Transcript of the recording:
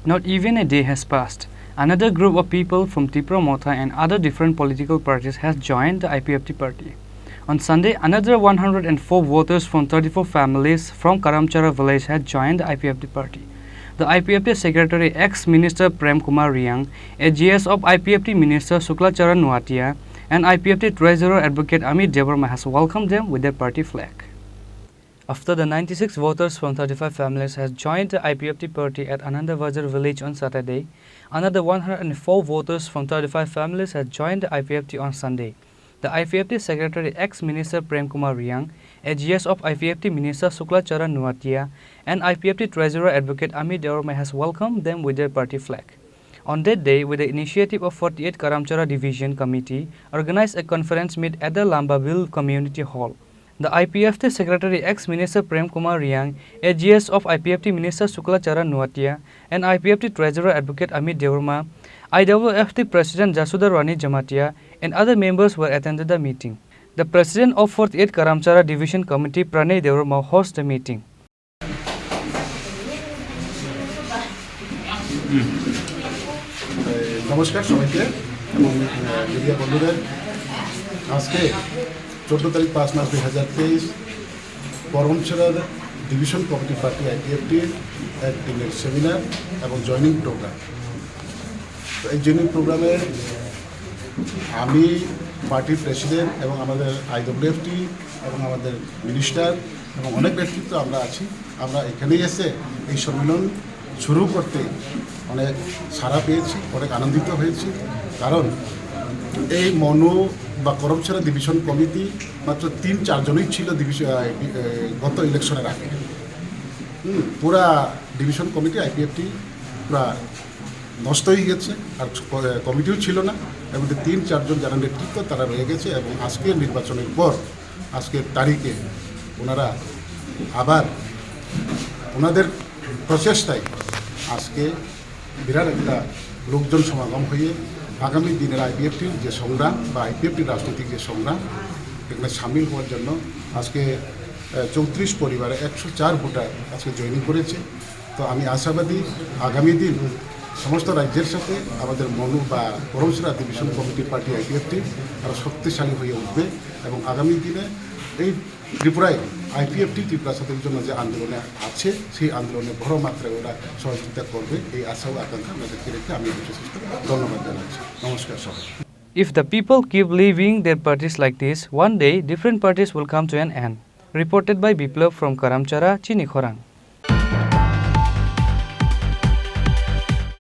Not even a day has passed. Another group of people from Tripura and other different political parties has joined the IPFT party. On Sunday, another 104 voters from 34 families from Karamcharra Village had joined the IPFT party. The IPFT Secretary ex-Minister Prem Kumar Riang, a GS of IPFT Minister Suklacharan Nuatia, and IPFT Treasurer Advocate Amit Devarma has welcomed them with their party flag. After the 96 voters from 35 families has joined the IPFT party at Anandabazar village on Saturday, another 104 voters from 35 families has joined the IPFT on Sunday. The IPFT Secretary ex-Minister Prem Kumar Riang, a GS of IPFT Minister Suklacharan Nuatia, and IPFT Treasurer Advocate Amit Devarma has welcomed them with their party flag. On that day, with the initiative of 48 Karamcharra Division Committee, organized a conference meet at the Lambaville Community Hall. The IPFT Secretary ex-Minister Prem Kumar Riang, a GS of IPFT Minister Suklacharan Nuatia, and IPFT Treasurer Advocate Amit Devarma, IWFT President Jasudha Rani Jamatia, and other members were attended the meeting. The President of 48 Karamcharra Division Committee, Pranay Devarma, hosted the meeting. নমস্কার সবাইকে এবং media বন্ধুদের আজকে 14 তারিখ 5 March 2023 Karamchhara division committee party আইপিএফটির এক দিনের seminar এবং joining programme. তো এই জয়নিং প্রোগ্রামে আমি পার্টির প্রেসিডেন্ট এবং আমাদের আইডব্লিউএফটি এবং আমাদের মিনিস্টার এবং অনেক ব্যক্তিত্ব আমরা আছি। আমরা এখানেই এসে এই সম্মেলন শুরু করতে অনেক সাড়া পেয়েছি, অনেক আনন্দিত হয়েছি। কারণ এই মনো বা করমছড়া ডিভিশন কমিটি মাত্র 3-4 জনই ছিল গত ইলেকশনের আগে। পুরা ডিভিশন কমিটি আইপিএফটি পুরা নষ্ট হয়ে গেছে, আর কমিটিও ছিল না। এর মধ্যে 3-4 জন যারা নেতৃত্ব তারা রয়ে গেছে এবং আজকের নির্বাচনের পর আজকের তারিখে ওনারা আবার ওনাদের প্রচেষ্টায় আজকে বিরাট একটা লোকজন সমাগম হয়ে আগামী দিনের আইপিএফটির যে সংগ্রাম বা আইপিএফটির রাজনৈতিক যে সংগ্রাম এখানে সামিল হওয়ার জন্য আজকে 34 পরিবারে 104 ভোটার আজকে জয়েনিং করেছে। তো আমি আশাবাদী আগামী দিন সমস্ত রাজ্যের সাথে আমাদের মনু বা Karamchhara division committee party IPFT আরও শক্তিশালী হয়ে উঠবে এবং আগামী দিনে এই ত্রিপুরায় আইপিএফটি ত্রিপুরা সাথীর জন্য যে আন্দোলনে আছে সেই আন্দোলনে বড় মাত্রায় ওরা সহযোগিতা করবে এই আশা ও আকাঙ্ক্ষা আমাদেরকে রেখে আমি ধন্যবাদ জানাচ্ছি। নমস্কার সবাই। If the people keep leaving their parties like this, one day different parties will come to an end. Reported by Biplav from Karamcharra, Chini, Khorang.